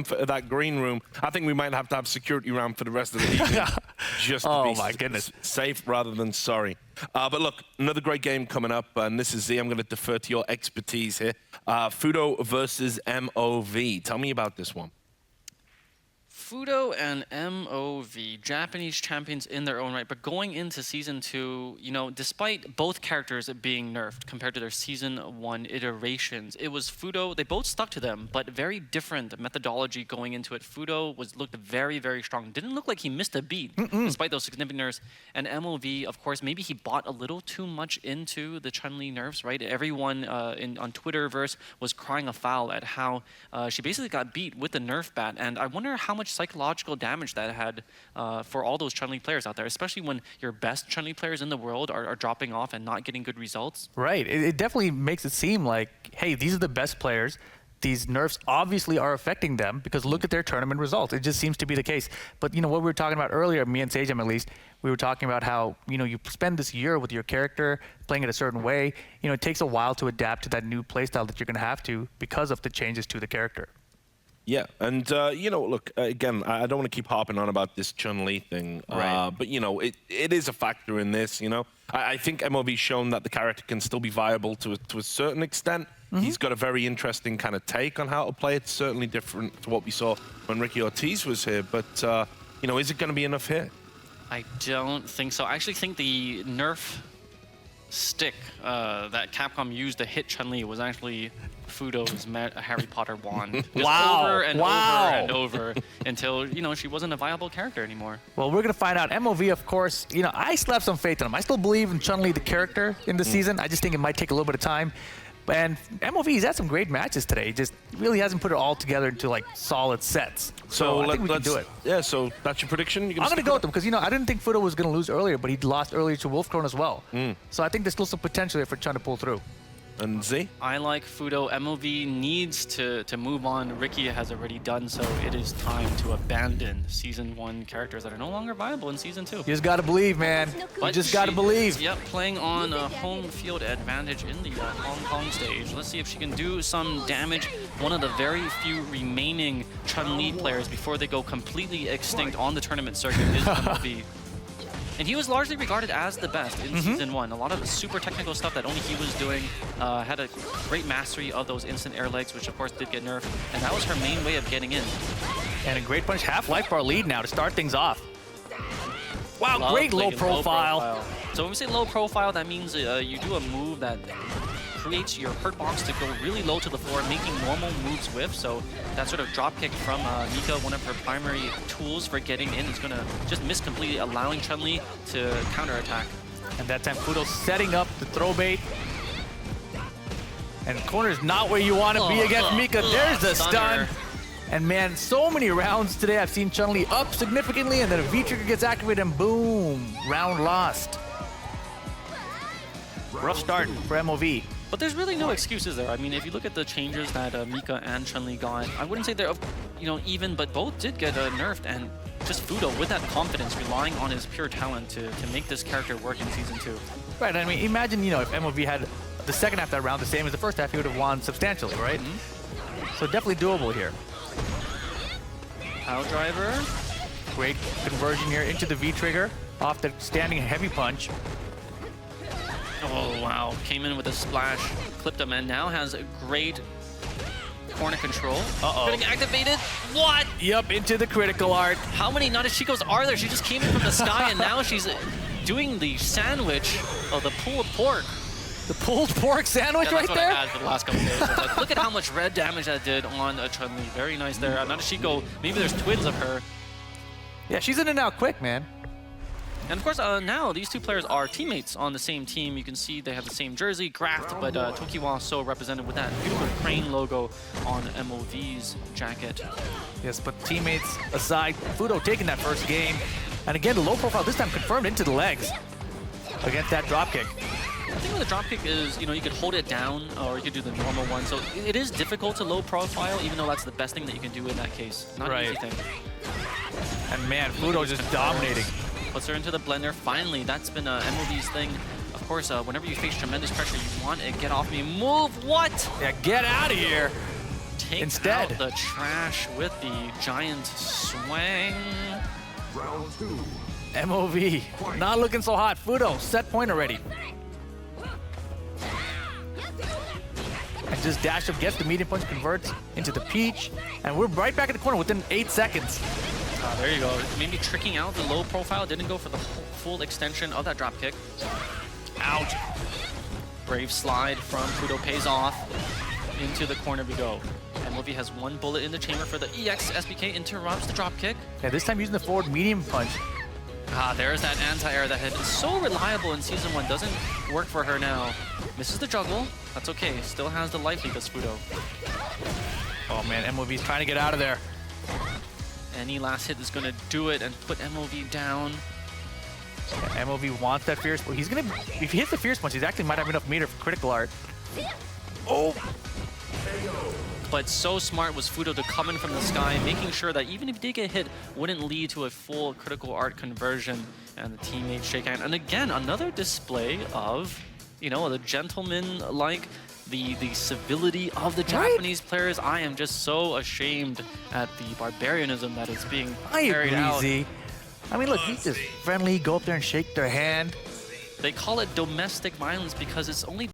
for that green room, I think we might have to have security around for the rest of the evening. Just to be my goodness. safe rather than sorry. But look, another great game coming up, and this is Z. I'm going to defer to your expertise here. Fuudo versus MOV. Tell me about this one. Fuudo and MOV, Japanese champions in their own right, but going into Season 2, you know, despite both characters being nerfed compared to their Season 1 iterations, it was Fuudo, they both stuck to them, but very different methodology going into it. Fuudo looked very, very strong. Didn't look like he missed a beat, despite those significant nerfs. And MOV, of course, maybe he bought a little too much into the Chun-li nerfs, right? Everyone on Twitterverse was crying a foul at how she basically got beat with the nerf bat, and I wonder how much psychological damage that had for all those Chun-li players out there, especially when your best Chun-li players in the world are dropping off and not getting good results. Right. It definitely makes it seem like, hey, these are the best players. These nerfs obviously are affecting them because look at their tournament results. It just seems to be the case. But, you know, what we were talking about earlier, me and Sejam at least, we were talking about how, you know, you spend this year with your character playing it a certain way. You know, it takes a while to adapt to that new playstyle that you're going to have to because of the changes to the character. Yeah, and, you know, look, again, I don't want to keep harping on about this Chun-li thing, Right. but, you know, it is a factor in this, you know. I think MOV's shown that the character can still be viable to a certain extent. He's got a very interesting kind of take on how to play it. It's certainly different to what we saw when Ricky Ortiz was here, but, you know, is it going to be enough here? I don't think so. I actually think the nerf stick that Capcom used to hit Chun-li was actually Fuudo's Harry Potter wand. Just Wow. over and Wow. over and over until, you know, she wasn't a viable character anymore. Well, we're going to find out. MOV, of course, you know, I still have some faith in him. I still believe in Chun-Li, the character, in the season. I just think it might take a little bit of time. And MOV, he's had some great matches today. He just really hasn't put it all together into, like, solid sets. So I think we can do it. Yeah, so that's your prediction? I'm going to go with him because, you know, I didn't think Fuudo was going to lose earlier, but he lost earlier to Wolfkrone as well. So I think there's still some potential there for Chun to pull through. And Z? I like Fuudo. MOV needs to move on. Ricky has already done so. It is time to abandon Season 1 characters that are no longer viable in Season 2. You just got to believe, man. You just got to believe. Yep, playing on a home field advantage in the Hong Kong stage. Let's see if she can do some damage. One of the very few remaining Chun-li players before they go completely extinct on the tournament circuit is MOV. And he was largely regarded as the best in Season 1. A lot of the super technical stuff that only he was doing, had a great mastery of those instant air legs, which of course did get nerfed, and that was her main way of getting in. And a great punch, half life bar lead now to start things off. Wow, Lovely, great low profile. So when we say low profile, that means you do a move that creates your hurt box to go really low to the floor, making normal moves whiff. So that sort of drop kick from Mika, one of her primary tools for getting in, is going to just miss completely, allowing Chun-li to counterattack. And that time Fuudo setting up the throw bait. And corner is not where you want to be against Mika. There's the stun. And man, so many rounds today. I've seen Chun-li up significantly, and then a V-trigger gets activated, and boom, round lost. Rough start for MOV. But there's really no excuses there. I mean, if you look at the changes that Mika and Chun-li got, I wouldn't say they're, you know, even, but both did get nerfed. And just Fuudo, with that confidence, relying on his pure talent to make this character work in Season 2. Right, I mean, imagine, you know, if MOV had the second half of that round the same as the first half, he would have won substantially, right? So definitely doable here. Power driver. Great conversion here into the V-trigger off the standing heavy punch. Oh, wow. Came in with a splash, clipped him, and now has a great corner control. Getting activated. What? Yep, into the critical art. How many Nadeshikos are there? She just came in from the sky, and now she's doing the sandwich of the pulled pork. The pulled pork sandwich right there? That's what I had for the last couple days. Like, look at how much red damage that did on Chun-li. Very nice there. Nadeshiko, maybe there's twins of her. Yeah, she's in and out quick, man. And of course, now these two players are teammates on the same team. You can see they have the same jersey, graphed, but Tokiwa so represented with that beautiful crane logo on MOV's jacket. Yes, but teammates aside, Fuudo taking that first game. And again, the low profile this time confirmed into the legs against that dropkick. I think with the dropkick is, you know, you could hold it down or you could do the normal one. So it is difficult to low profile, even though that's the best thing that you can do in that case. Not an easy thing. And man, Fuudo just dominating. Puts her into the blender. Finally, that's been MOV's thing. Of course, whenever you face tremendous pressure, you want to get off me. Move, what? Yeah, get out of here. take Instead. out the trash with the giant swing. Round 2. MOV, not looking so hot. Fuudo, set point already. And just dash up, gets the medium punch, converts into the peach. And we're right back in the corner within 8 seconds. There you go. Maybe tricking out the low profile. Didn't go for the full extension of that drop kick. Ouch. Brave slide from Fuudo pays off. Into the corner we go. MOV has 1 bullet in the chamber for the EX. SBK interrupts the drop kick. Yeah, this time using the forward medium punch. There's that anti-air that had been so reliable in Season 1. Doesn't work for her now. Misses the juggle. That's okay. Still has the life lead, does Fuudo. Oh man, MOV's trying to get out of there. Any last hit is going to do it and put MOV down. Yeah, MOV wants that fierce punch. He's gonna, if he hits the fierce punch, he actually might have enough meter for critical art. Oh! But so smart was Fuudo to come in from the sky, making sure that even if he did get hit, wouldn't lead to a full critical art conversion. And the teammates shake hand. And again, another display of, you know, the gentleman-like, the civility of the Japanese players. I am just so ashamed at the barbarianism that is being carried out. Z. I mean, look, he's just friendly, go up there and shake their hand. They call it domestic violence because it's only